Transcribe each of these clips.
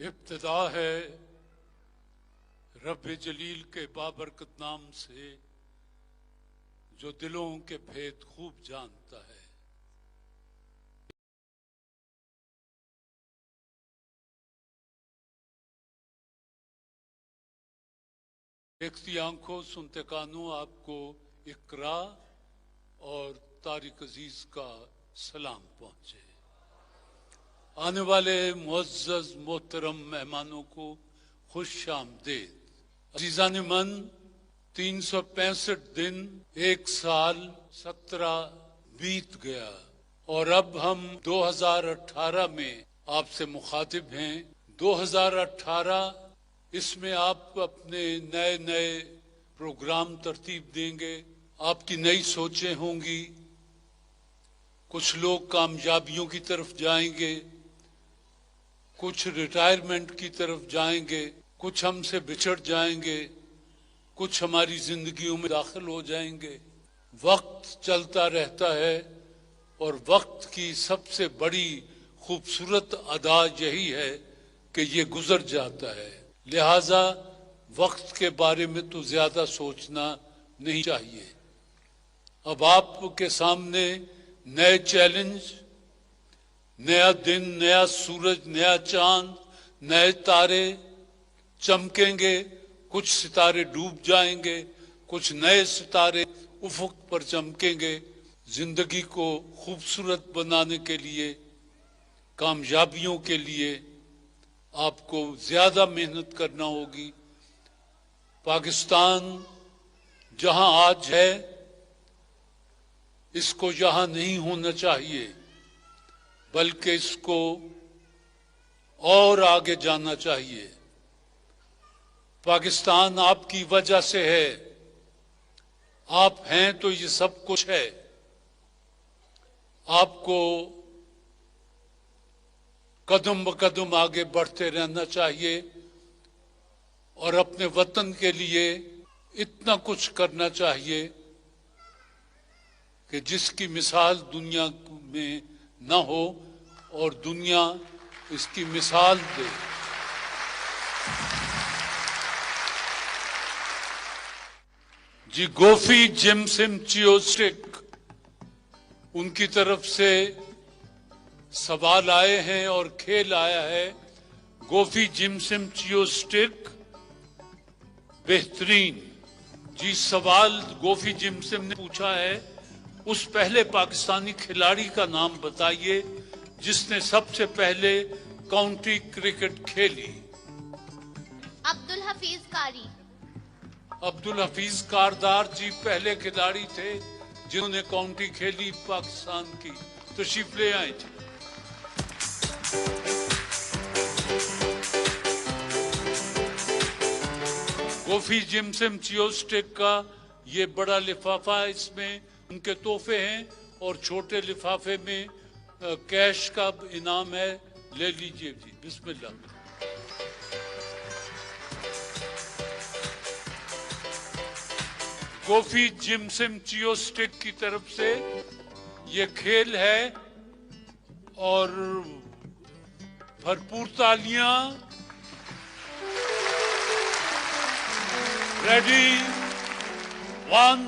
इब्तिदा है रब जलील के बाबरकत नाम से जो दिलों के भेद खूब जानता है। देखती आंखों सुनते कानों आपको इकरा और तारिक अजीज का सलाम पहुंचे। आने वाले मुअज़्ज़ज़ मोहतरम मेहमानों को खुश आमदीद। अजीज़ान मन, 365 दिन, 1 साल 17 बीत गया और अब हम 2018 में आपसे मुखातिब हैं। 2018 इसमें आप अपने नए नए प्रोग्राम तरतीब देंगे, आपकी नई सोचें होंगी। कुछ लोग कामयाबियों की तरफ जाएंगे, कुछ रिटायरमेंट की तरफ जाएंगे, कुछ हमसे बिछड़ जाएंगे, कुछ हमारी जिंदगियों में दाखिल हो जाएंगे। वक्त चलता रहता है और वक्त की सबसे बड़ी खूबसूरत अदा यही है कि ये गुजर जाता है। लिहाजा वक्त के बारे में तो ज्यादा सोचना नहीं चाहिए। अब आपके सामने नए चैलेंज, नया दिन, नया सूरज, नया चांद, नए तारे चमकेंगे। कुछ सितारे डूब जाएंगे, कुछ नए सितारे उफक पर चमकेंगे। जिंदगी को खूबसूरत बनाने के लिए, कामयाबियों के लिए आपको ज्यादा मेहनत करना होगी। पाकिस्तान जहां आज है, इसको यहां नहीं होना चाहिए, बल्कि इसको और आगे जाना चाहिए। पाकिस्तान आपकी वजह से है। आप हैं तो ये सब कुछ है। आपको कदम ब कदम आगे बढ़ते रहना चाहिए और अपने वतन के लिए इतना कुछ करना चाहिए कि जिसकी मिसाल दुनिया में न हो और दुनिया इसकी मिसाल दे। जी गोफी जिमसिम चियोस्टिक, उनकी तरफ से सवाल आए हैं और खेल आया है। गोफी जिमसिम चियोस्टिक बेहतरीन। जी सवाल गोफी जिमसिम ने पूछा है, उस पहले पाकिस्तानी खिलाड़ी का नाम बताइए जिसने सबसे पहले काउंटी क्रिकेट खेली। अब्दुल हफीज कारी। अब्दुल हफीज कारदार जी पहले खिलाड़ी थे जिन्होंने काउंटी खेली पाकिस्तान की। तशरीफ ले आए थे। गोफी जिमसिम चियोस्टिक का ये बड़ा लिफाफा, इसमें उनके तोहफे हैं और छोटे लिफाफे में कैश का इनाम है। ले लीजिए जी, बिस्मिल्लाह। गोफी जिमसिम चियोस्टिक की तरफ से ये खेल है और भरपूर तालियां। रेडी, 1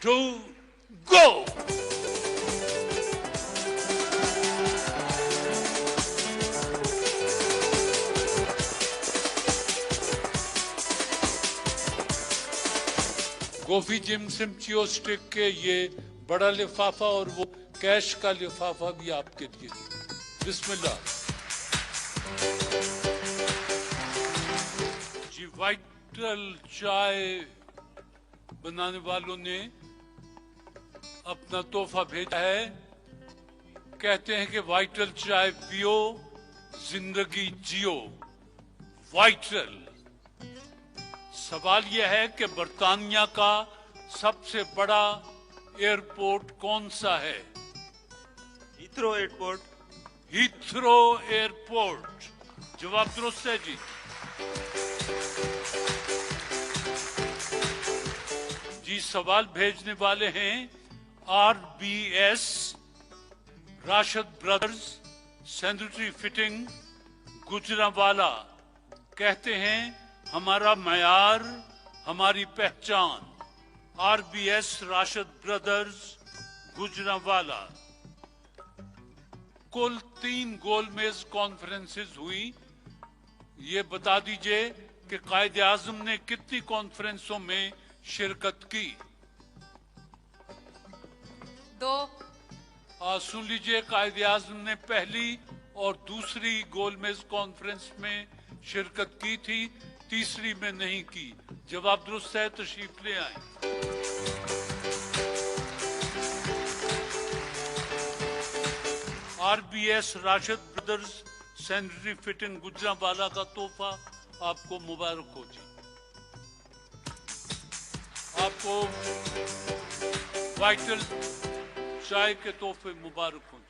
2 गो। गोफी जिमसिम चियोस्टिक के ये बड़ा लिफाफा और वो कैश का लिफाफा भी आपके लिए। बिस्मिल्लाह जी। वाइटल चाय बनाने वालों ने अपना तोहफा भेजा है। कहते हैं कि वाइटल चाय पियो, जिंदगी जियो। वाइटल। सवाल यह है कि बर्तानिया का सबसे बड़ा एयरपोर्ट कौन सा है? Heathrow airport. Heathrow airport. जवाब दुरुस्त है जी। जी सवाल भेजने वाले हैं RBS, Rashid brothers, sanitary fitting, Gujranwala कहते हैं हमारा मयार, हमारी पहचान। RBS Rashid brothers, Gujranwala. कुल 3 गोलमेज कॉन्फ्रेंसेस हुई। ये बता दीजिए कि कायदे आजम ने कितनी कॉन्फ्रेंसों में शिरकत की? 2। सुन लीजिए, कायदे आजम ने पहली और दूसरी गोलमेज कॉन्फ्रेंस में शिरकत की थी, तीसरी में नहीं की। जवाब दुरुस्त है, तशरीफ ले आए। RBS Rashid brothers sanitary fitting Gujranwala का तोहफा आपको मुबारक हो जी। आपको वाइटल चाय के तोहफे मुबारक हो जी,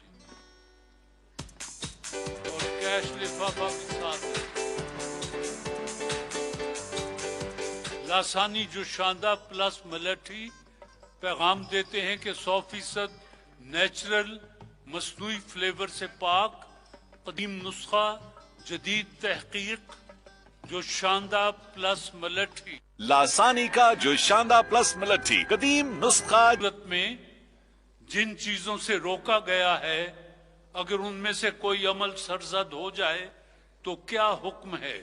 और कैश लिफाफा भी साथ है। लासानी जो शानदार प्लस मलेठी पैगाम देते हैं कि 100% नेचुरल मसनूई फ्लेवर से पाक, कदीम नुस्खा, जदीद तहकीक, जो शानदार प्लस मलेठी। लासानी का जो शानदार प्लस मलेठी, कदीम नुस्खा। में जिन चीजों से रोका गया है, अगर उनमें से कोई अमल सरजद हो जाए तो क्या हुक्म है?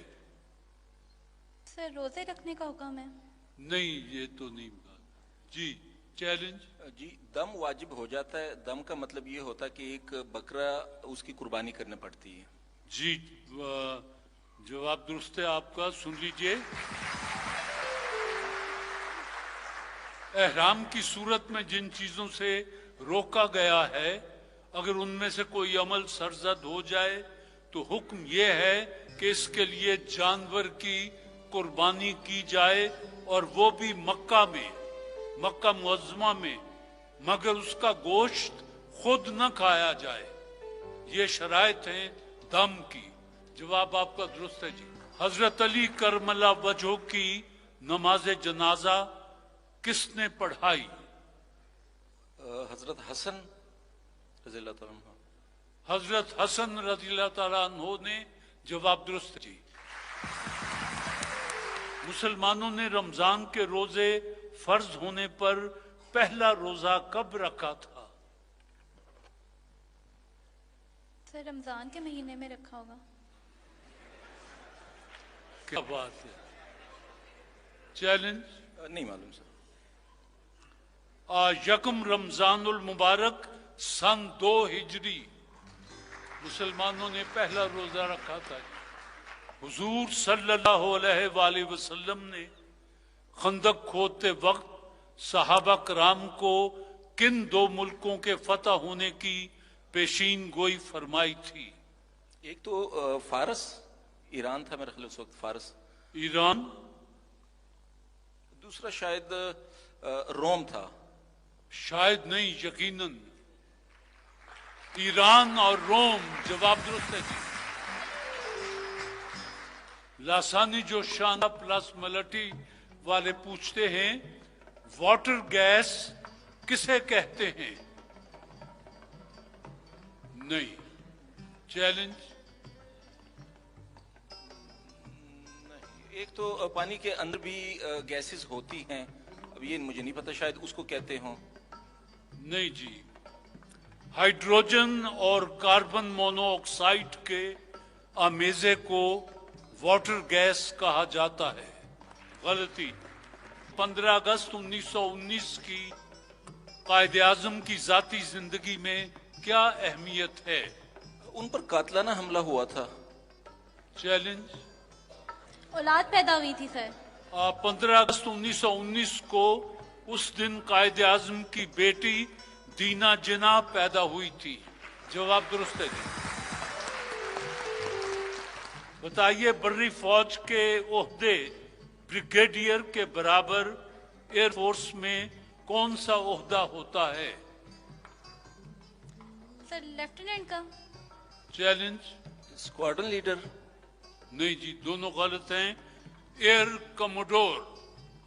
सर, रोजे रखने का हुक्म है। नहीं, ये तो नहीं बात जी। चैलेंज जी, दम वाजिब हो जाता है। दम का मतलब ये होता है कि एक बकरा उसकी कुर्बानी करनी पड़ती है। जी, जवाब दुरुस्त है आपका। सुन लीजिए, एहराम की सूरत में जिन चीजों से रोका गया है, अगर उनमें से कोई अमल सरजद हो जाए तो हुक्म यह है कि इसके लिए जानवर की कुर्बानी की जाए, और वो भी मक्का में, मक्का मुअज्जमा में, मगर उसका गोश्त खुद न खाया जाए। ये शराइत हैं दम की। जवाब आपका दुरुस्त है जी। हजरत अली करमला वजह की नमाज जनाजा किसने पढ़ाई? हजरत हसन रज़ियल्लाहु ताला अन्हु। हजरत हसन रज़ियल्लाहु ताला अन्हु ने। जवाब दुरुस्त जी। मुसलमानों ने रमजान के रोजे फर्ज होने पर पहला रोजा कब रखा था? सर, रमजान के महीने में रखा होगा। क्या बात है। चैलेंज नहीं मालूम सर। यकम रमजानुल मुबारक सन 2 हिजरी मुसलमानों ने पहला रोजा रखा था। हुजूर सल्लल्लाहु अलैहि वसल्लम ने खंदक खोदते वक्त सहाबा कराम को किन 2 मुल्कों के फतह होने की पेशीन गोई फरमाई थी? एक तो फारस, ईरान था मेरे ख्याल उस वक्त, फारस ईरान। दूसरा शायद रोम था। शायद नहीं, यकीनन ईरान और रोम। जवाब दुरुस्त है जी। लासानी जो शानदार प्लस मलेठी वाले पूछते हैं, वाटर गैस किसे कहते हैं? नहीं। चैलेंज एक तो पानी के अंदर भी गैसेस होती हैं, अब ये मुझे नहीं पता, शायद उसको कहते हों। नहीं जी। हाइड्रोजन और कार्बन मोनोऑक्साइड के आमेजे को वाटर गैस कहा जाता है। गलती। 15 अगस्त 1919 की कायदे आजम की जाती जिंदगी में क्या अहमियत है? उन पर कातलाना हमला हुआ था। चैलेंज औलाद पैदा हुई थी सर। 15 अगस्त 1919 को उस दिन कायदे आजम की बेटी दीना जिना पैदा हुई थी। जवाब दुरुस्त है जी। बताइए, बर्री फौज के ओहदे ब्रिगेडियर के बराबर एयरफोर्स में कौन सा ओहदा होता है? सर, लेफ्टिनेंट का। Challenge squadron leader. नहीं जी, दोनों गलत हैं। Air commodore.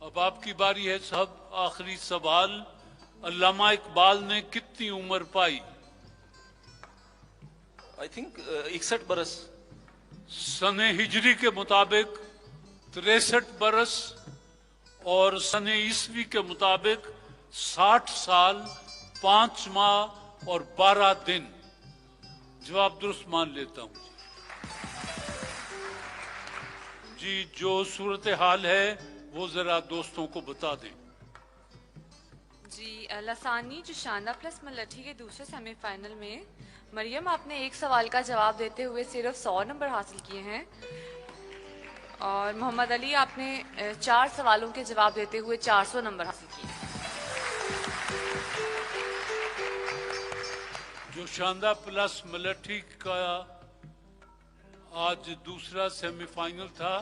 अब आपकी बारी है साहब। आखिरी सवाल, अल्लामा इकबाल ने कितनी उम्र पाई? आई थिंक 61 बरस। सने हिजरी के मुताबिक 63 बरस और सने ईसवी के मुताबिक 60 साल 5 माह और 12 दिन। जवाब दुरुस्त मान लेता हूं जी। जो सूरत हाल है वो जरा दोस्तों को बता दें जी। लसानी जोशाना प्लस मलठी के दूसरे सेमीफाइनल में मरियम आपने एक सवाल का जवाब देते हुए सिर्फ 100 नंबर हासिल किए हैं और मोहम्मद अली आपने 4 सवालों के जवाब देते हुए 400 नंबर हासिल किए। जोशाना प्लस मलठी का आज दूसरा सेमीफाइनल था।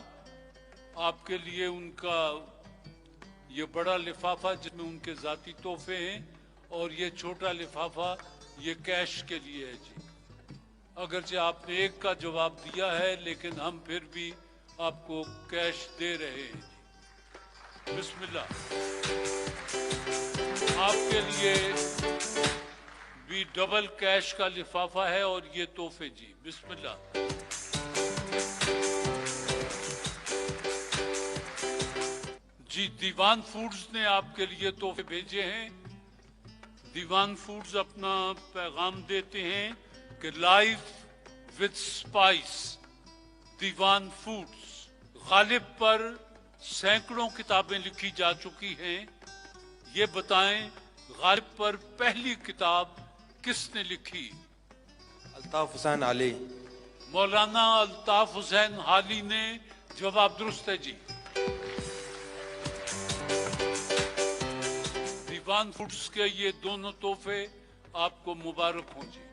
आपके लिए उनका ये बड़ा लिफाफा जिसमें उनके जाती तोहफे हैं और ये छोटा लिफाफा ये कैश के लिए है जी। अगरचे आपने एक का जवाब दिया है लेकिन हम फिर भी आपको कैश दे रहे हैं जी। बिस्मिल्लाह। आपके लिए भी डबल कैश का लिफाफा है और ये तोहफे जी। बिस्मिल्लाह। जी, दीवान फूड्स ने आपके लिए तोहफे भेजे हैं। दीवान फूड्स अपना पैगाम देते हैं कि life with spice. Diwan foods Ghalib पर सैकड़ों किताबें लिखी जा चुकी हैं। ये बताएं गालिब पर पहली किताब किसने लिखी? अल्ताफ हुसैन आली। मौलाना अल्ताफ हुसैन हाली ने। जवाब दुरुस्त है जी। दीवान फूड्स के ये दोनों तोहफे आपको मुबारक हों जी।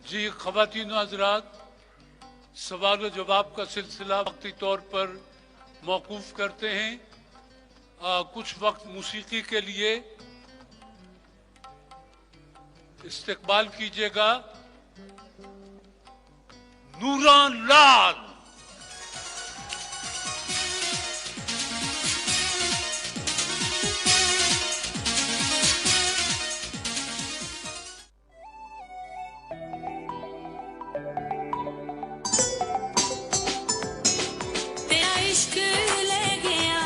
जी, ख़वातीन हज़रात, सवाल जवाब का सिलसिला वक्ती तौर पर मौकूफ करते हैं। कुछ वक्त मौसीकी के लिए इस्तेकबाल कीजिएगा। नूरान लाल। तेरा इश्क ले गया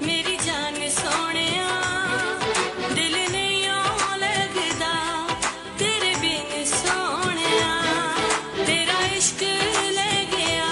मेरी जान सोनिया, दिल नहीं लगदा तेरे बिन सोनिया। तेरा इश्क ले गया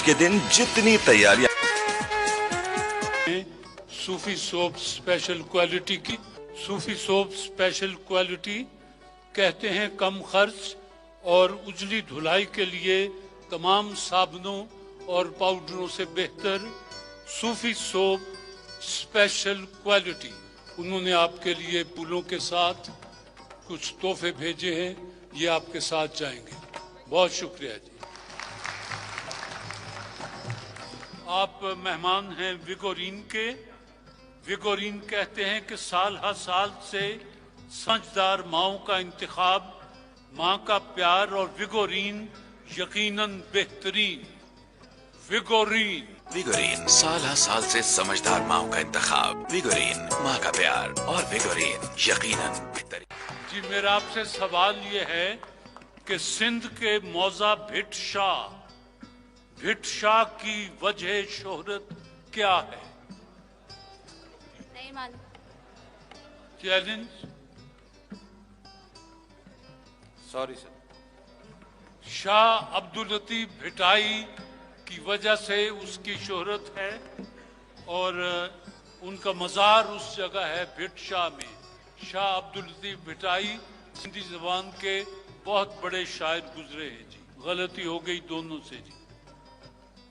के दिन जितनी तैयारियां सूफी सोप स्पेशल क्वालिटी की। सूफी सोप स्पेशल क्वालिटी कहते हैं कम खर्च और उजली धुलाई के लिए तमाम साबुनों और पाउडरों से बेहतर सूफी सोप स्पेशल क्वालिटी। उन्होंने आपके लिए फूलों के साथ कुछ तोहफे भेजे हैं, ये आपके साथ जाएंगे। बहुत शुक्रिया जी। आप मेहमान हैं विगोरीन के। विगोरीन कहते हैं कि साल हर साल से समझदार माओं का इंतखाब, माँ का प्यार और विगोरीन यकीनन बेहतरीन। विगोरीन साल हर साल से समझदार माओं का इंतखाब, विगोरीन माँ का प्यार और विगोरीन यकीनन बेहतरीन। जी मेरा आपसे सवाल ये है कि सिंध के मौजा भिट शाह की वजह शोहरत क्या है? नहीं मालूम। Challenge. Sorry sir. Shah Abdul Latif Bhittai की वजह से उसकी शोहरत है और उनका मजार उस जगह है भिट शाह में। शाह अब्दुल लतीफ भिटाई सिंधी जबान के बहुत बड़े शायर गुजरे हैं जी। गलती हो गई दोनों से जी।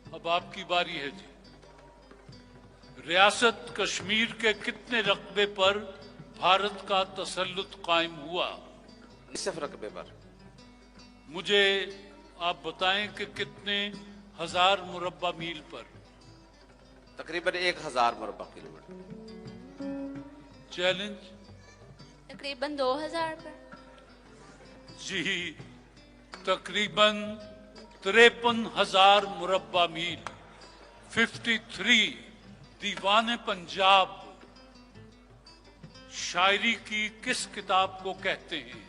अब आपकी बारी है जी। रियासत कश्मीर के कितने रकबे पर भारत का तसल्लुत कायम हुआ? निसफ रकबे पर। मुझे आप बताएं कि कितने हजार मुरब्बा मील पर? तकरीबन 1000 मुरब्बा किलोमीटर। चैलेंज। तकरीबन 2000 पर। जी तकरीबन 53,000 मुरब्बा मील। 53। दीवाने पंजाब शायरी की किस किताब को कहते हैं?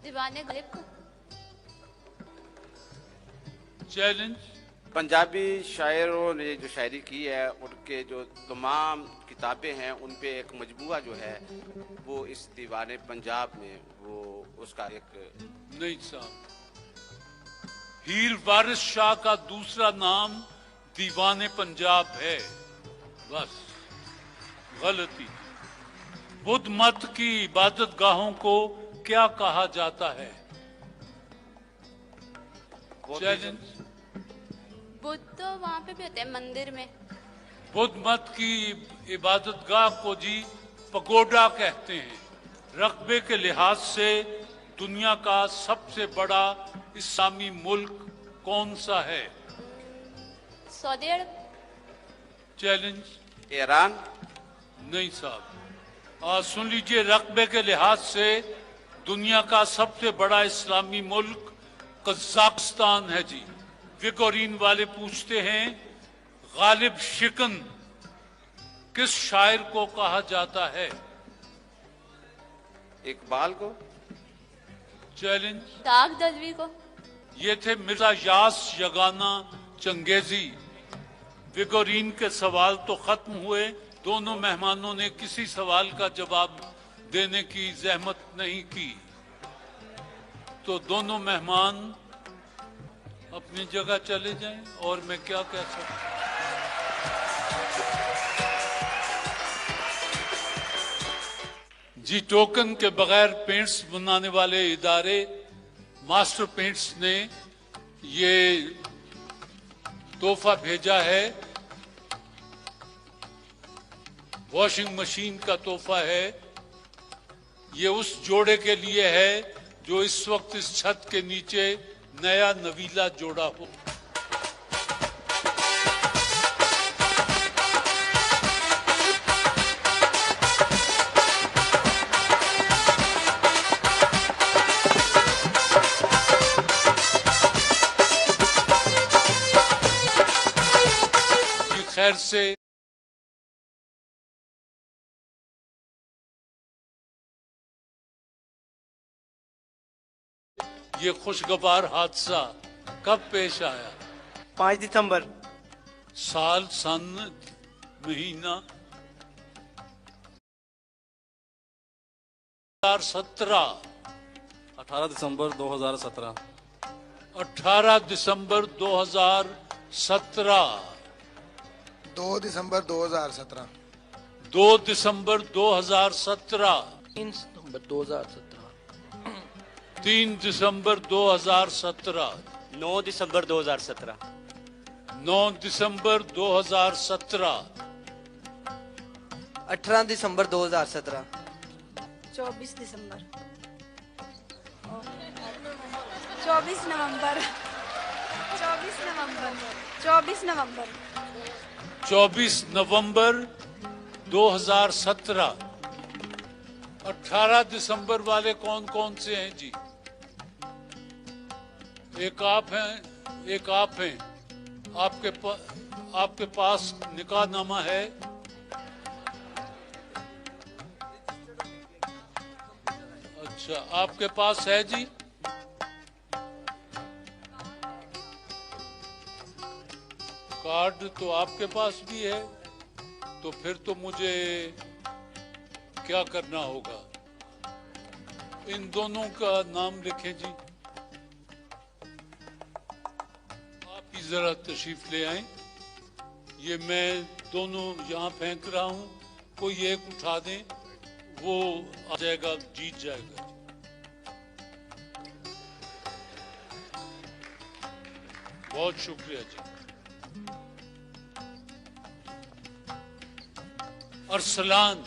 दीवाने गालिब को। चैलेंज। पंजाबी शायरों ने जो शायरी की है उनके जो तमाम किताबें हैं उन पे एक मजबूआ जो है वो इस दीवाने पंजाब में वो उसका एक। नहीं साहब, हीर वारिस शाह का दूसरा नाम दीवाने पंजाब है। बस गलती। बुद्ध मत की इबादत गाहों को क्या कहा जाता है? चैलेंज। बुद्ध तो वहाँ पे भी होते हैं मंदिर में। बुद्ध मत की इबादत गाह को जी पगोडा कहते हैं। रकबे के लिहाज से दुनिया का सबसे बड़ा इस्लामी मुल्क कौन सा है? सऊदी अरब। चैलेंज। ईरान। नहीं साहब, सुन लीजिए, रकबे के लिहाज से दुनिया का सबसे बड़ा इस्लामी मुल्क कजाकिस्तान है जी। विगोरीन वाले पूछते हैं गालिब शिकन किस शायर को कहा जाता है? इकबाल को। चैलेंज। दाग दलवी को। ये थे मिर्जा यास यगाना चंगेजी। विगोरीन के सवाल तो खत्म हुए। दोनों मेहमानों ने किसी सवाल का जवाब देने की जहमत नहीं की, तो दोनों मेहमान अपनी जगह चले जाएं और मैं क्या कह सकता हूं। जी टोकन के बगैर पेंट्स बनाने वाले इदारे मास्टर पेंट्स ने ये तोहफा भेजा है। वॉशिंग मशीन का तोहफा है। ये उस जोड़े के लिए है जो इस वक्त इस छत के नीचे नया नवीला जोड़ा हो। खैर से ये खुशगवार हादसा कब पेश आया? 5 दिसंबर। साल, सन, महीना? 2017। 18 दिसंबर 2017। 18 दिसंबर 2017 17 2 दिसंबर 2017 2 दिसंबर 2017 3 दिसंबर 2017 3 दिसंबर 2017 9 दिसंबर 2017 9 दिसंबर 2017 18 दिसंबर 2017 24 दिसंबर 24 नवंबर 24 नवंबर 24 नवंबर 24 नवंबर 2017 18 दिसंबर वाले कौन कौन से हैं जी? एक आप हैं, एक आप हैं। आपके पास निकाहनामा है? अच्छा, आपके पास है जी? कार्ड तो आपके पास भी है, तो फिर तो मुझे क्या करना होगा? इन दोनों का नाम लिखें जी। आप ही जरा तशरीफ ले आए। ये मैं दोनों यहाँ फेंक रहा हूँ, कोई एक उठा दें, वो आ जाएगा, जीत जाएगा। बहुत शुक्रिया जी। अरसलान,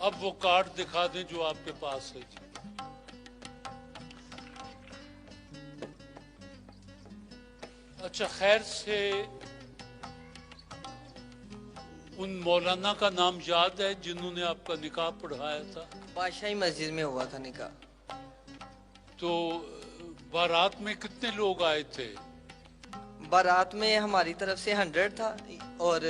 अब वो कार्ड दिखा दें जो आपके पास है जी। अच्छा, खैर से उन मौलाना का नाम याद है जिन्होंने आपका निकाह पढ़ाया था? बादशाही मस्जिद में हुआ था निकाह। तो बारात में कितने लोग आए थे? बारात में हमारी तरफ से 100 था, और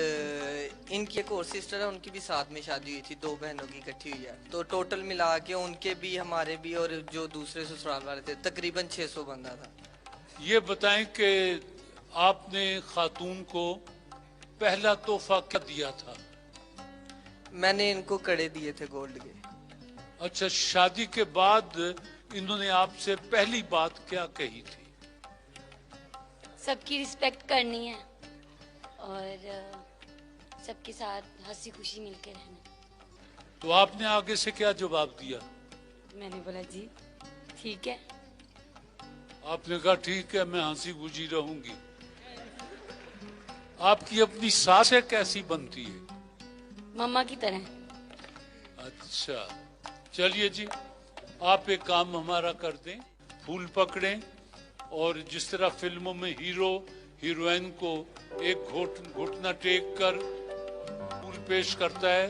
इनकी एक और सिस्टर है, उनकी भी साथ में शादी हुई थी, 2 बहनों की इकट्ठी हुई है, तो टोटल मिला के उनके भी हमारे भी और जो दूसरे ससुराल वाले थे तकरीबन 600 बंदा था। ये बताएं कि आपने खातून को पहला तोहफा क्या दिया था? मैंने इनको कड़े दिए थे गोल्ड के। अच्छा, शादी के बाद इन्होंने आपसे पहली बात क्या कही थी? सबकी रिस्पेक्ट करनी है और सबके साथ हंसी खुशी मिलकर रहना। तो आपने आगे से क्या जवाब दिया? मैंने बोला जी ठीक है। आपने कहा ठीक है, मैं हंसी खुशी रहूंगी। आपकी अपनी सासें कैसी बनती है? मम्मा की तरह। अच्छा, चलिए जी, आप एक काम हमारा कर दें, फूल पकड़ें और जिस तरह फिल्मों में हीरो हीरोइन को एक घुटना टेक कर फूल पेश करता है,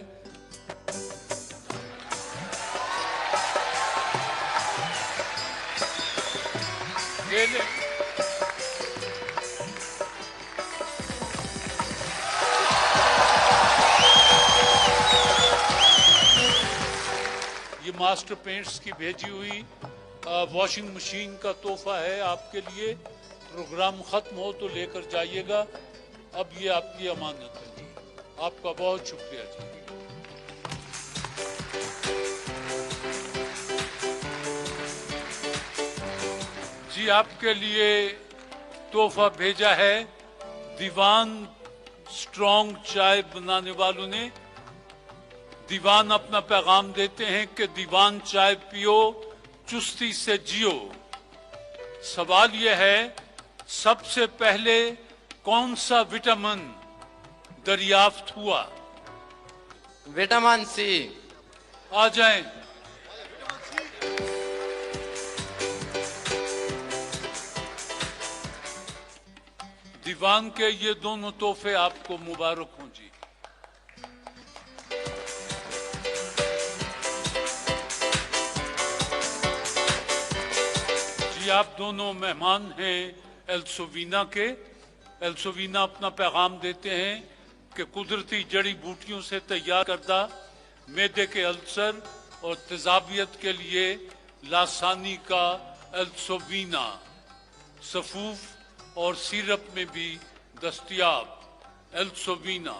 ले लें। ये मास्टर पेंट्स की भेजी हुई वॉशिंग मशीन का तोहफा है आपके लिए। प्रोग्राम खत्म हो तो लेकर जाइएगा। अब ये आपकी अमानत है जी। आपका बहुत शुक्रिया जी। जी, आपके लिए तोहफा भेजा है दीवान स्ट्रॉन्ग चाय बनाने वालों ने। दीवान अपना पैगाम देते हैं कि दीवान चाय पियो, चुस्ती से जियो। सवाल यह है, सबसे पहले कौन सा विटामिन दरियाफ्त हुआ? Vitamin C. आ जाएं। दीवान के ये दोनों तोहफे आपको मुबारक हों जी। आप दोनों मेहमान हैं एल्सोवीना के। एल्सोवीना अपना पैगाम देते हैं कि कुदरती जड़ी बूटियों से तैयार करदा मैदे के अल्सर और तेजाबियत के लिए लासानी का एल्सोवीना सफूफ और सिरप में भी दस्तयाब। एल्सोवीना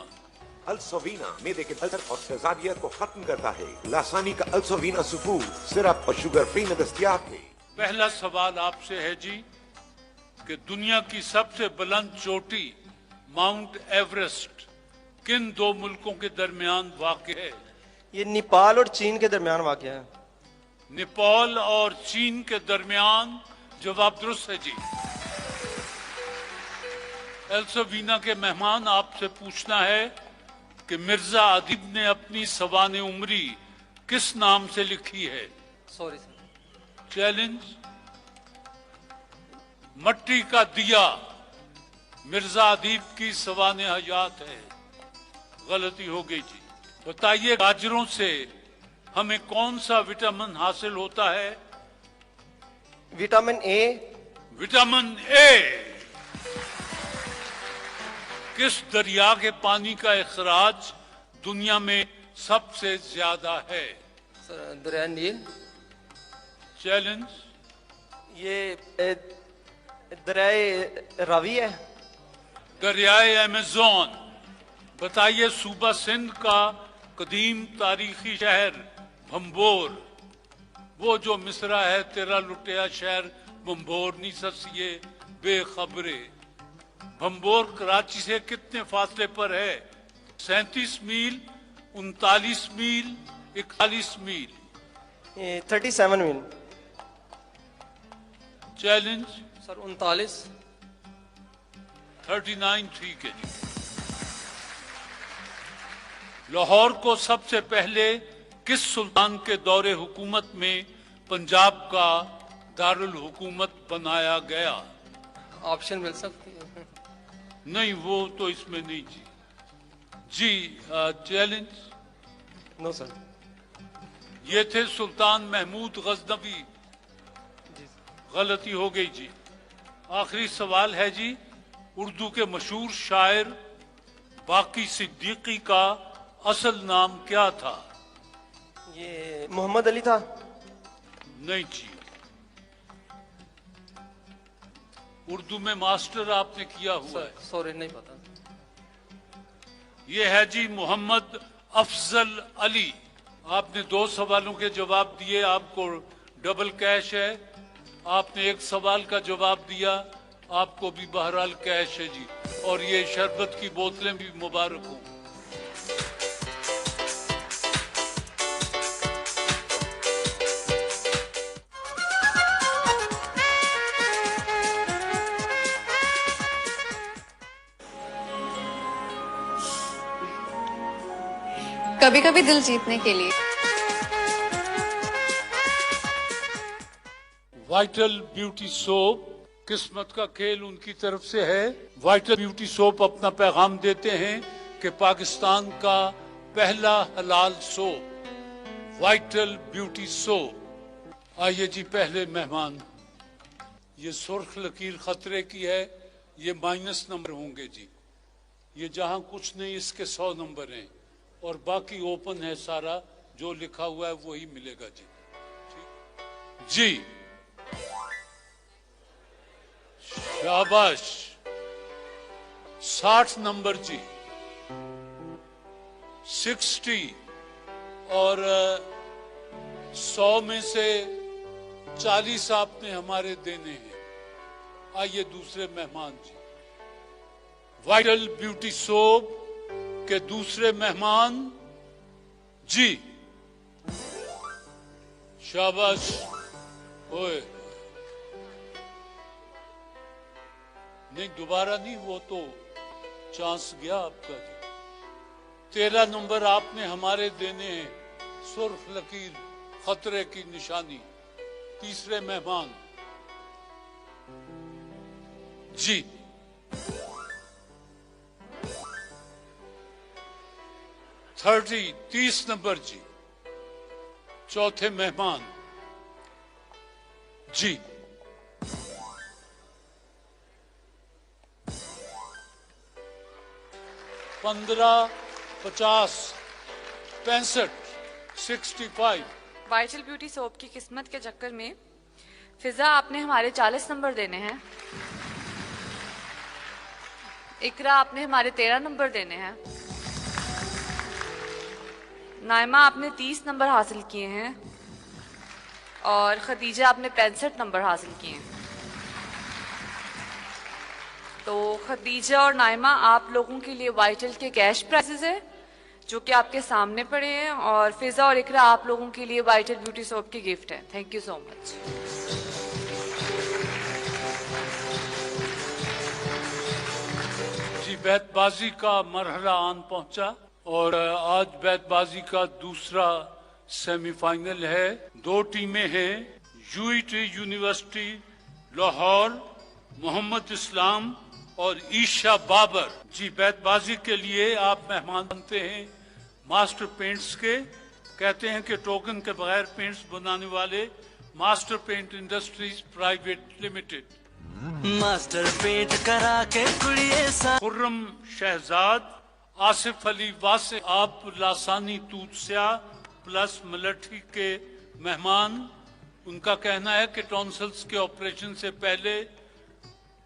अल्सोवीना मैदे के अल्सर और तेजाबियत को खत्म करता है। लासानी का अल्सोवीना सुपू सिरप और शुगर फ्री में दस्तयाब है। पहला सवाल आपसे है जी कि दुनिया की सबसे बुलंद चोटी माउंट एवरेस्ट किन दो मुल्कों के दरमियान वाक़ है? ये नेपाल और चीन के दरमियान वाक़ है। नेपाल और चीन के दरमियान जवाब दुरुस्त है जी। एल्सोवीना के मेहमान आपसे पूछना है कि मिर्जा अदीब ने अपनी सवाने उमरी किस नाम से लिखी है? Sorry sir. चैलेंज। मट्टी का दिया मिर्जा अदीब की सवाने हयात है। गलती हो गई जी। बताइए गाजरों से हमें कौन सा विटामिन हासिल होता है? Vitamin A. Vitamin A. किस दरिया के पानी का इखराज दुनिया में सबसे ज्यादा है? दरिया नील। चैलेंज। ये दरिया रावी है। दरियाए अमेज़न। बताइए सूबा सिंध का कदीम तारीखी शहर भंबोर, वो जो मिसरा है तेरा लुटिया शहर भंबोर नी ससिए बेखबरे। भंबोर कराची से कितने फासले पर है? 37 मील, 39 मील, 41 मील। 37 मील। चैलेंज। सर 39। 39 ठीक है जी। लाहौर को सबसे पहले किस सुल्तान के दौरे हुकूमत में पंजाब का दारुल हुकूमत बनाया गया? ऑप्शन मिल सकती है? नहीं, वो तो इसमें नहीं जी। जी चैलेंज। No sir. ये थे सुल्तान महमूद गजनवी। गलती हो गई जी। आखिरी सवाल है जी, उर्दू के मशहूर शायर बाकी सिद्दीकी का असल नाम क्या था? ये मोहम्मद अली था। नहीं जी। उर्दू में मास्टर आपने किया हुआ है। सॉरी नहीं पता। ये है जी मोहम्मद अफजल अली। आपने 2 सवालों के जवाब दिए, आपको डबल कैश है। आपने 1 सवाल का जवाब दिया, आपको भी बहरहाल कैश है जी। और ये शरबत की बोतलें भी मुबारक हों। कभी कभी दिल जीतने के लिए वाइटल ब्यूटी सोप, किस्मत का खेल उनकी तरफ से है। वाइटल ब्यूटी सोप अपना पैगाम देते हैं कि पाकिस्तान का पहला हलाल सोप वाइटल ब्यूटी सोप। आइए जी पहले मेहमान। ये सुर्ख लकीर खतरे की है, ये माइनस नंबर होंगे जी। ये जहां कुछ नहीं इसके 100 नंबर हैं और बाकी ओपन है सारा, जो लिखा हुआ है वही मिलेगा जी। जी शाबाश। 60 नंबर जी। 60 और 100 में से 40 आपने हमारे देने हैं। आइए दूसरे मेहमान जी। वाइटल ब्यूटी सोप के दूसरे मेहमान जी। शाबाश। ओए नहीं, दोबारा नहीं, वो तो चांस गया आपका जी। 13 नंबर आपने हमारे देने हैं। सुर्ख लकीर खतरे की निशानी। तीसरे मेहमान जी। थर्टी 30 नंबर जी। चौथे मेहमान जी। 15, 50, 65, 65। वाइटल ब्यूटी सोप की किस्मत के चक्कर में फिजा आपने हमारे 40 नंबर देने हैं। इकरा आपने हमारे 13 नंबर देने हैं। नाइमा आपने 30 नंबर हासिल किए हैं और खदीजा आपने 65 नंबर हासिल किए हैं। तो खदीजा और नाइमा आप लोगों के लिए वाइटल के कैश प्राइजेस है जो कि आपके सामने पड़े हैं, और फिजा और इकरा आप लोगों के लिए वाइटल ब्यूटी सोप की गिफ्ट है। Thank you so much. जी, बैतबाजी का मरहला आन पहुंचा और आज बैतबाजी का दूसरा सेमीफाइनल है। 2 टीमें हैं, यूईटी यूनिवर्सिटी लाहौर, मोहम्मद इस्लाम और ईशा बाबर। जी, बैतबाजी के लिए आप मेहमान बनते हैं मास्टर पेंट्स के। कहते हैं कि टोकन के बगैर पेंट्स बनाने वाले master paint industries private limited. Master paint करा के कुड़िए सा खुर्रम शहजाद, आसिफ अली वासे, आप लासानी तूतस्या प्लस मलठी के मेहमान। उनका कहना है कि टॉन्सिल्स के ऑपरेशन से पहले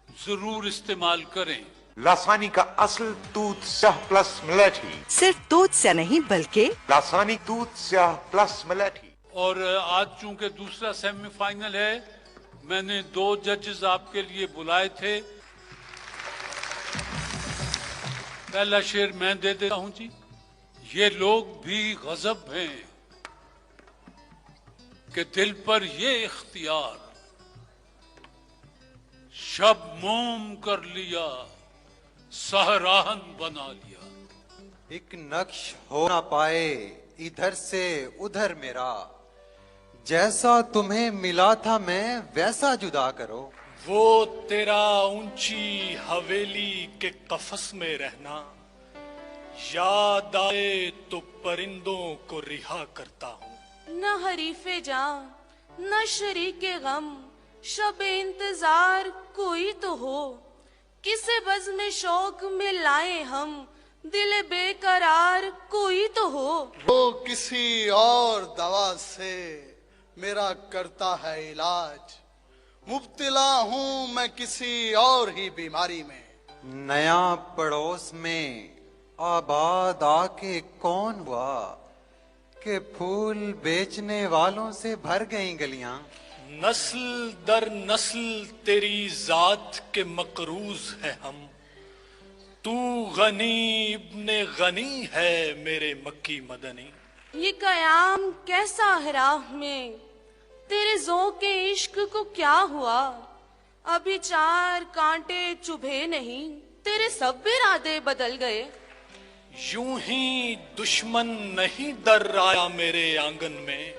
जरूर इस्तेमाल करें। लासानी का असल दूध स्याह प्लस मलेठी। सिर्फ दूध से नहीं बल्कि लासानी दूध स्याह प्लस मलेठी। और आज चूंकि दूसरा सेमीफाइनल है, मैंने 2 जजेस आपके लिए बुलाए थे। पहला शेर मैं दे देता हूं जी। ये लोग भी गजब हैं कि दिल पर ये इख्तियार शब मोम कर लिया, सहराहन बना लिया। एक नक्श हो ना पाए इधर से उधर मेरा, जैसा तुम्हें मिला था मैं वैसा जुदा करो। वो तेरा ऊंची हवेली के कफस में रहना याद आए तो परिंदों को रिहा करता हूँ। न हरीफे जां न शरीके गम, शब इंतजार कोई तो हो, किसे बज़ में शौक में लाए हम, दिल बेकरार कोई तो हो। वो किसी और दवा से मेरा करता है इलाज, मुब्तला हूँ मैं किसी और ही बीमारी में। नया पड़ोस में आबाद आके कौन हुआ कि फूल बेचने वालों से भर गई गलियां। नस्ल दर नस्ल तेरी जात के मकरूज है हम, तू गनी इब्ने गनी है मेरे मक्की मदनी। ये कयाम कैसा है राह में, तेरे ज़ौक़े इश्क को क्या हुआ, अभी 4 कांटे चुभे नहीं, तेरे सब इरादे बदल गए। यूं ही दुश्मन नहीं दर आया मेरे आंगन में,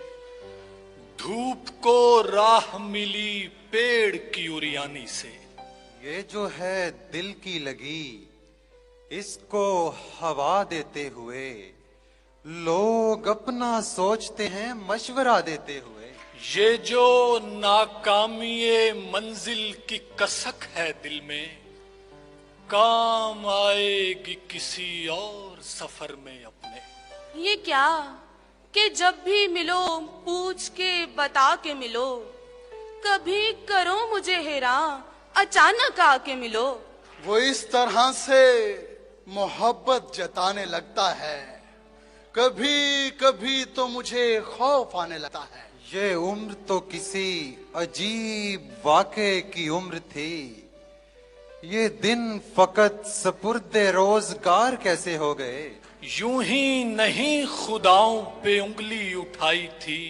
धूप को राह मिली पेड़ की उरियानी से। ये जो है दिल की लगी, इसको हवा देते हुए लोग अपना सोचते हैं मशवरा देते हुए। ये जो नाकामीए मंजिल की कसक है दिल में, काम आएगी किसी और सफर में अपने। ये क्या कि जब भी मिलो पूछ के बता के मिलो, कभी करो मुझे हैरान अचानक आके मिलो। वो इस तरह से मोहब्बत जताने लगता है, कभी कभी तो मुझे खौफ आने लगता है। ये उम्र तो किसी अजीब वाक़े की उम्र थी, ये दिन फकत सपुर्दे रोजगार कैसे हो गए। यूं ही नहीं खुदाओं पे उंगली उठाई थी,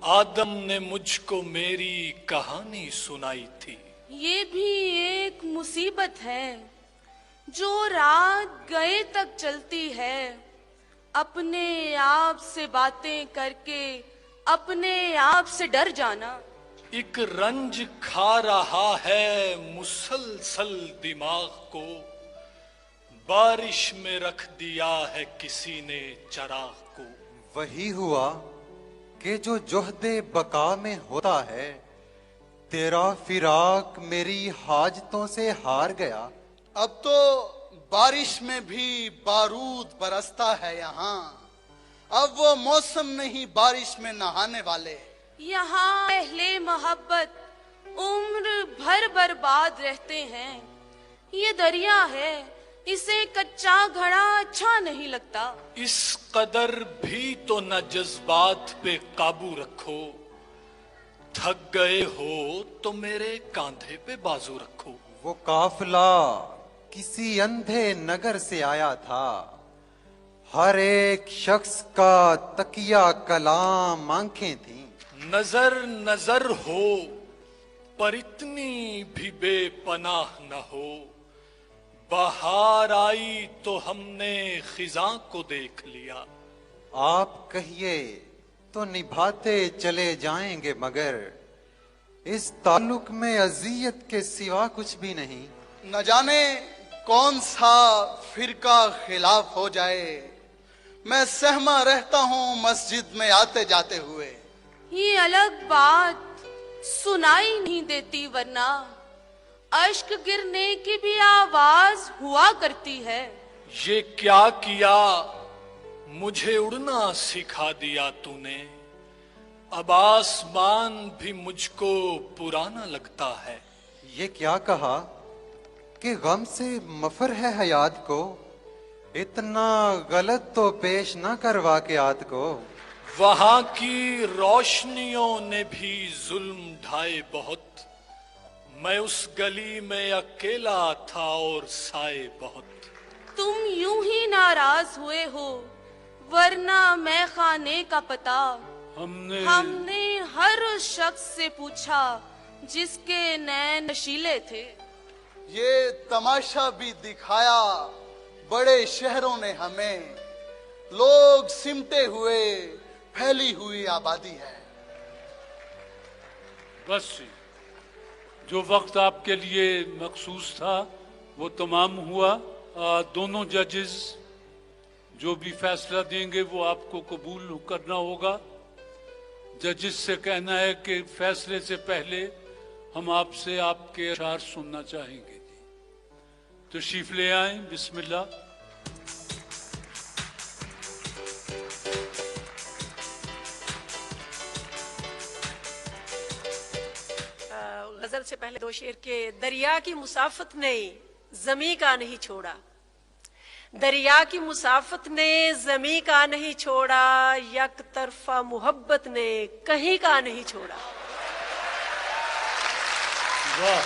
आदम ने मुझको मेरी कहानी सुनाई थी। ये भी एक मुसीबत है जो रात गए तक चलती है, अपने आप से बातें करके अपने आप से डर जाना। एक रंज खा रहा है मुसलसल दिमाग को, बारिश में रख दिया है किसी ने चराग को। वही हुआ कि जो जोहदे बका में होता है, तेरा फिराक मेरी हाजतों से हार गया। अब तो बारिश में भी बारूद बरसता है यहाँ, अब वो मौसम नहीं बारिश में नहाने वाले। यहाँ अहले मोहब्बत उम्र भर बर्बाद रहते हैं। ये दरिया है इसे कच्चा घड़ा अच्छा नहीं लगता। इस कदर भी तो न जज्बात पे काबू रखो, थक गए हो तो मेरे कांधे पे बाजू रखो। वो काफिला किसी अंधे नगर से आया था, हर एक शख्स का तकिया कलाम आंखें थी। नजर नजर हो पर इतनी भी बेपनाह न हो, बाहर आई तो हमने खिजा को देख लिया। आप कहिए तो निभाते चले जाएंगे, मगर इस ताल्लुक में अजियत के सिवा कुछ भी नहीं। न जाने कौन सा फिरका खिलाफ हो जाए, मैं सहमा रहता हूँ मस्जिद में आते जाते हुए। ये अलग बात सुनाई नहीं देती, वरना अश्क गिरने की भी आवाज हुआ करती है। ये क्या किया, मुझे उड़ना सिखा दिया तूने, अब आसमान भी मुझको पुराना लगता है। ये क्या कहा कि गम से मफर है हयात को, इतना गलत तो पेश न करवा के आत को। वहां की रोशनियों ने भी जुल्म ढाए बहुत, मैं उस गली में अकेला था और साए बहुत। तुम यूं ही नाराज हुए हो, वरना मैं खाने का पता हमने हर उस शख्स से पूछा जिसके नैन नशीले थे। ये तमाशा भी दिखाया बड़े शहरों ने हमें, लोग सिमटे हुए फैली हुई आबादी है। बस जो वक्त आपके लिए मखसूस था वो तमाम हुआ। दोनों जजेस जो भी फैसला देंगे वो आपको कबूल करना होगा। जजेस से कहना है कि फैसले से पहले हम आपसे आपके अशार सुनना चाहेंगे। तशरीफ ले आए, बिस्मिल्लाह। गजल से पहले दो शेर के। दरिया की मुसाफत ने जमी का नहीं छोड़ा, दरिया की मुसाफत ने जमी का नहीं छोड़ा, यक तरफा मोहब्बत ने कहीं का नहीं छोड़ा। वाह,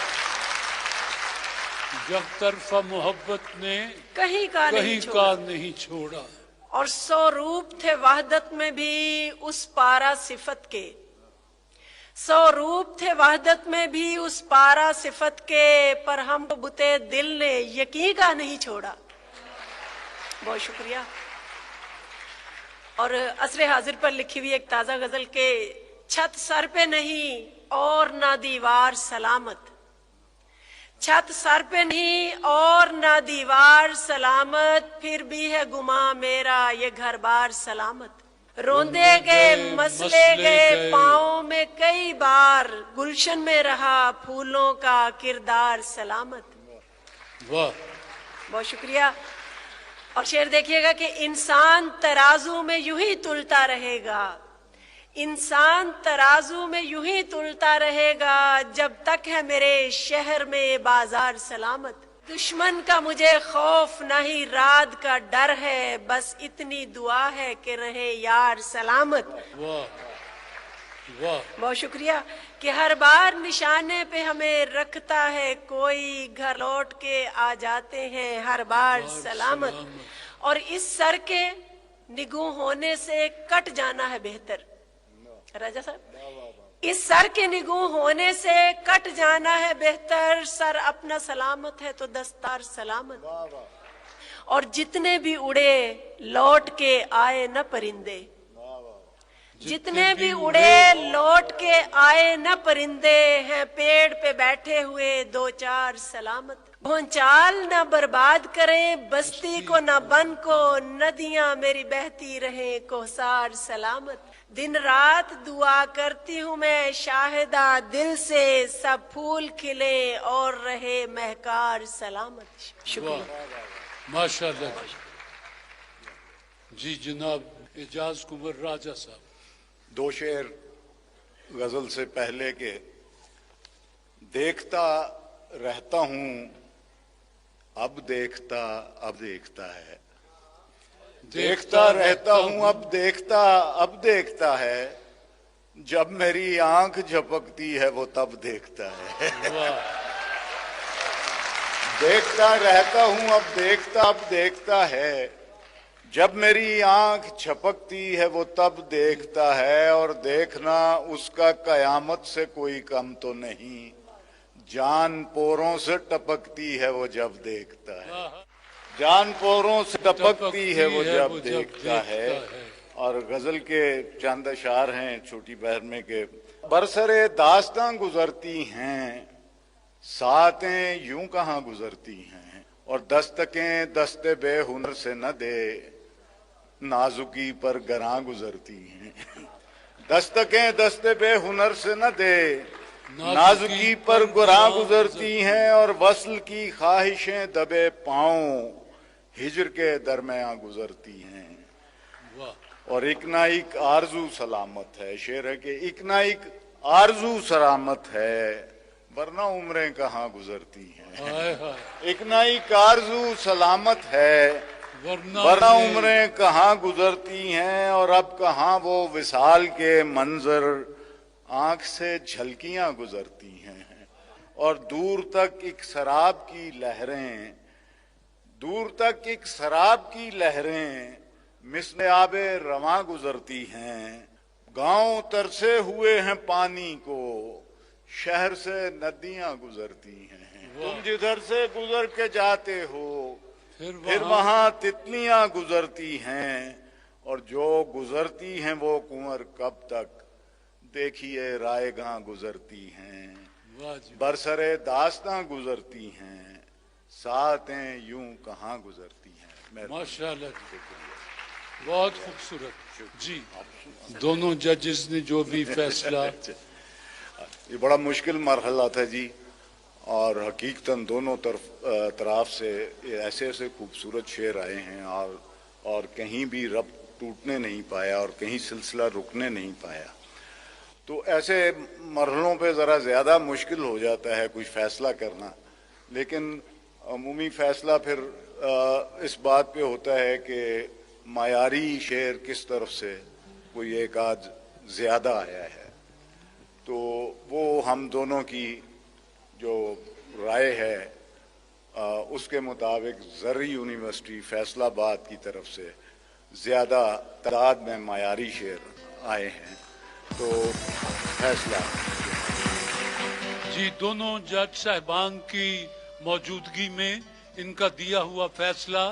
यक तरफा मोहब्बत ने कहीं का नहीं छोड़ा। और 100 रूप थे वहदत में भी उस पारा सिफत के, 100 रूप थे वहदत में भी उस पारा सिफत के, पर हमको बुते दिल ने यकीन का नहीं छोड़ा। बहुत शुक्रिया। और असरे हाजिर पर लिखी हुई एक ताजा गजल के। छत सर पे नहीं और ना दीवार सलामत, छत सर पे नहीं और ना दीवार सलामत, फिर भी है गुमा मेरा ये घर बार सलामत। रोंदे गए मसले गए पाँव में कई बार, गुलशन में रहा फूलों का किरदार सलामत। वाह, बहुत शुक्रिया। और शेर देखिएगा कि इंसान तराजू में यूं ही तुलता रहेगा, इंसान तराजू में यूं ही तुलता रहेगा, जब तक है मेरे शहर में बाजार सलामत। दुश्मन का मुझे खौफ नहीं रात का डर है, बस इतनी दुआ है कि रहे यार सलामत। वाह वाह, बहुत शुक्रिया। कि हर बार निशाने पे हमें रखता है कोई, घर लौट के आ जाते हैं हर बार सलामत। और इस सर के निगू होने से कट जाना है बेहतर। राजा साहब, इस सर के निगू होने से कट जाना है बेहतर, सर अपना सलामत है तो दस्तार सलामत। और जितने भी उड़े लौट के आए न परिंदे, जितने भी उड़े लौट के आए न परिंदे, हैं पेड़ पे बैठे हुए 2-4 सलामत। भूचाल न बर्बाद करें बस्ती को न बन को, नदियां मेरी बहती रहे कोसार सलामत। दिन रात दुआ करती हूँ मैं शाहिदा दिल से, सब फूल खिले और रहे महकार सलामत। शुक्रिया, माशाल्लाह जी। जनाब एजाज कुंवर राजा साहब। 2 शेर गजल से पहले के। देखता रहता हूँ अब देखता है, देखता रहता हूँ अब देखता है, जब मेरी आंख झपकती है वो तब देखता है। देखता रहता हूँ अब देखता है, जब मेरी आंख झपकती है वो तब देखता है, और देखना उसका कयामत से कोई कम तो नहीं, जान पोरों से टपकती है वो जब देखता है, जान पोरों से टपकती है वो जब देखता है। और गजल के चंद अशार हैं छोटी बहरमे के। बरसरे दास्तां गुजरती हैं, सातें यूं कहाँ गुजरती हैं, और दस्तकें दस्ते बेहुनर से न दे, नाजुकी पर गरां गुजरती हैं। दस्तकें दस्ते बेहुनर से न दे, नाजुकी पर गरां गुजरती हैं, और वस्ल की ख्वाहिशें दबे पांव हिजर के दरमियां गुजरती हैं। और एक ना एक आरजू सलामत है, शेर है कि एक ना एक आरजू सलामत है, वरना उम्रें कहाँ गुजरती हैं। एक ना एक आरजू सलामत है, वरना उम्रें कहाँ गुजरती हैं, और अब कहाँ वो विसाल के मंजर आंख से झलकियां गुजरती हैं, और दूर तक एक शराब की लहरें, दूर तक एक शराब की लहरें मिस्ले आबे रवां गुजरती हैं। गांव तरसे हुए हैं पानी को, शहर से नदियां गुजरती हैं। तुम जिधर से गुजर के जाते हो फिर वहां तितलियां गुजरती हैं, और जो गुजरती हैं वो कुंवर कब तक, देखिए रायगां गुजरती हैं। बरसरे दास्तां गुजरती हैं, सातें यूं कहाँ गुजरती हैं। माशाल्लाह, बहुत खूबसूरत जी। दोनों जजेस ने जो भी फैसला, ये बड़ा मुश्किल मरहला था जी, और हकीकतन दोनों तरफ से ऐसे ऐसे खूबसूरत शेर आए हैं, और कहीं भी रब टूटने नहीं पाया और कहीं सिलसिला रुकने नहीं पाया। तो ऐसे मरहलों पे ज़रा ज़्यादा मुश्किल हो जाता है कुछ फैसला करना, लेकिन अमूमी फैसला फिर इस बात पे होता है कि मायारी शेर किस तरफ से कोई एक आध ज़्यादा आया है। तो वो हम दोनों की जो राय है उसके मुताबिक ज़र्री यूनिवर्सिटी फैसलाबाद की तरफ से ज़्यादा तादाद में मायारी शेर आए हैं। तो फैसला जी, दोनों जज साहिबान की मौजूदगी में इनका दिया हुआ फैसला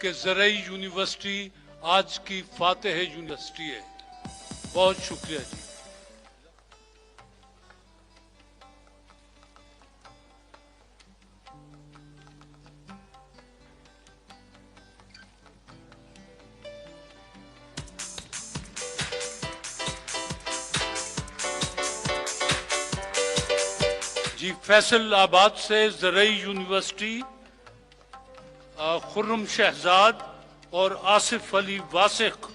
कि ज़रई यूनिवर्सिटी आज की फातेह यूनिवर्सिटी है। बहुत शुक्रिया जी। जी, फैसलाबाद से ज़रई यूनिवर्सिटी खुर्रम शहजाद और आसिफ अली वासिक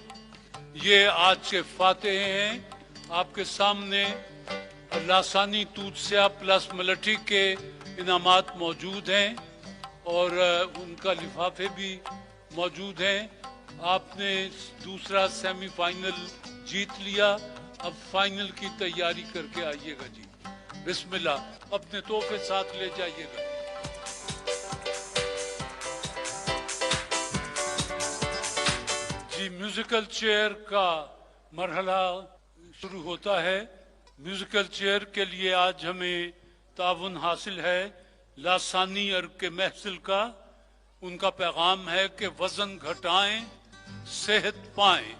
ये आज के फातेह हैं। आपके सामने लासानी तूतसिया प्लस मलठी के इनामात मौजूद हैं और उनका लिफाफे भी मौजूद हैं। आपने दूसरा सेमीफाइनल जीत लिया, अब फाइनल की तैयारी करके आइएगा जी। बिस्मिल्लाह, अपने तोहफे साथ ले जाइएगा। जी, म्यूजिकल चेयर का मरहला शुरू होता है। म्यूजिकल चेयर के लिए आज हमें ताउन हासिल है लासानी अर्क के महफिल का। उनका पैगाम है कि वजन घटाएं सेहत पाएं।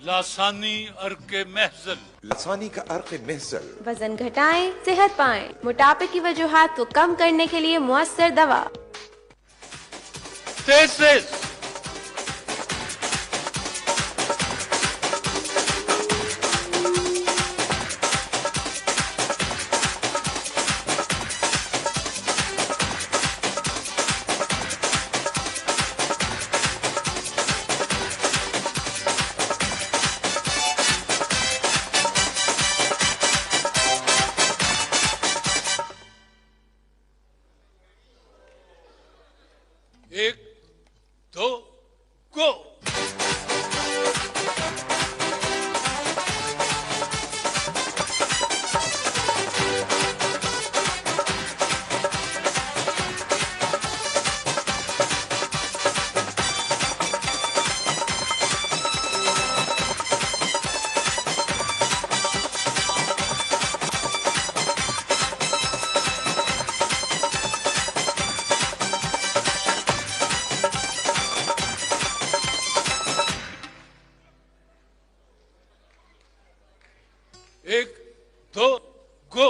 लासानी अर्क के महफिल। लासानी का अर्क महफिल। वजन घटाएं सेहत पाएं। मोटापे की वजूहात को कम करने के लिए मुअस्सर दवा। तेज 1 2 गो। एक दो गो।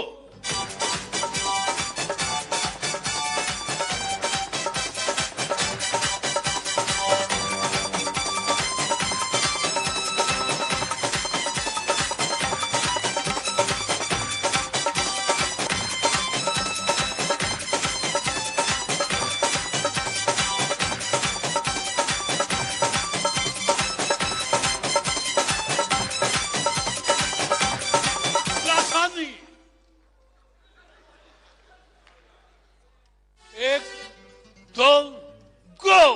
एक दो गो।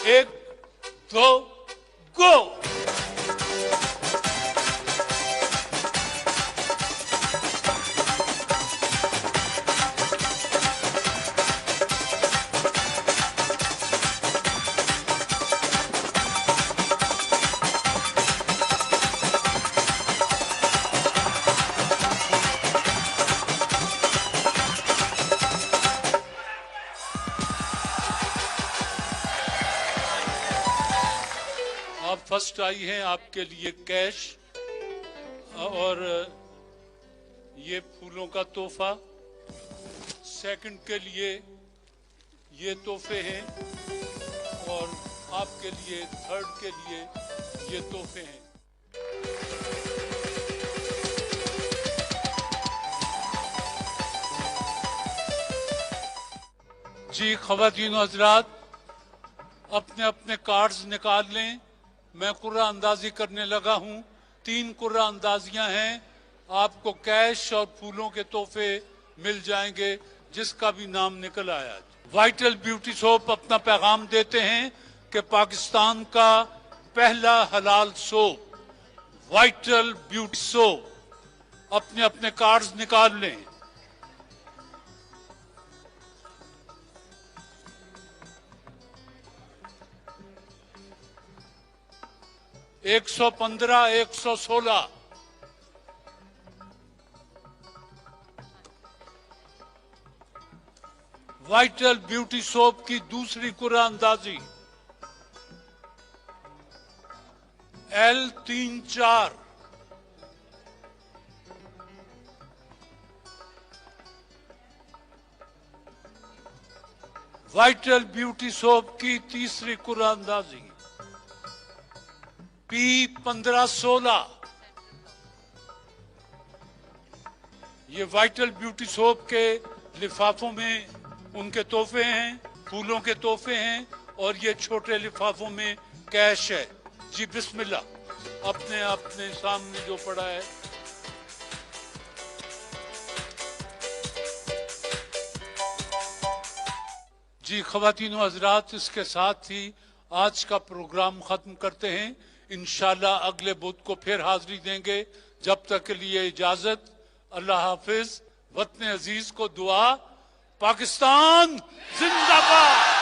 एक दो गो। आप फर्स्ट आई हैं, आपके लिए कैश और ये फूलों का तोहफा। सेकंड के लिए ये तोहफे हैं और आपके लिए थर्ड के लिए ये तोहफे हैं। जी ख़वातीन और हज़रात, अपने अपने कार्ड्स निकाल लें। मैं कुर्रा अंदाजी करने लगा हूं। 3 कुर्रा अंदाजियां हैं। आपको कैश और फूलों के तोहफे मिल जाएंगे जिसका भी नाम निकल आया। वाइटल ब्यूटी सोप अपना पैगाम देते हैं कि पाकिस्तान का पहला हलाल सोप वाइटल ब्यूटी सोप। अपने अपने कार्ड्स निकाल लें। एक 115, 116। वाइटल ब्यूटी सोप की दूसरी कुर्रा अंदाजी L34। वाइटल ब्यूटी सोप की तीसरी कुर्रा अंदाजी P1516। ये वाइटल ब्यूटी सोप के लिफाफों में उनके तोहफे हैं, फूलों के तोहफे हैं और ये छोटे लिफाफों में कैश है। जी बिस्मिल्लाह, अपने अपने सामने जो पड़ा है। जी ख़वातीन और हज़रात, इसके साथ ही आज का प्रोग्राम खत्म करते हैं। इंशाल्लाह अगले बुध को फिर हाजिरी देंगे। जब तक के लिए इजाजत। अल्लाह हाफिज। वतन अजीज को दुआ। पाकिस्तान जिंदाबाद।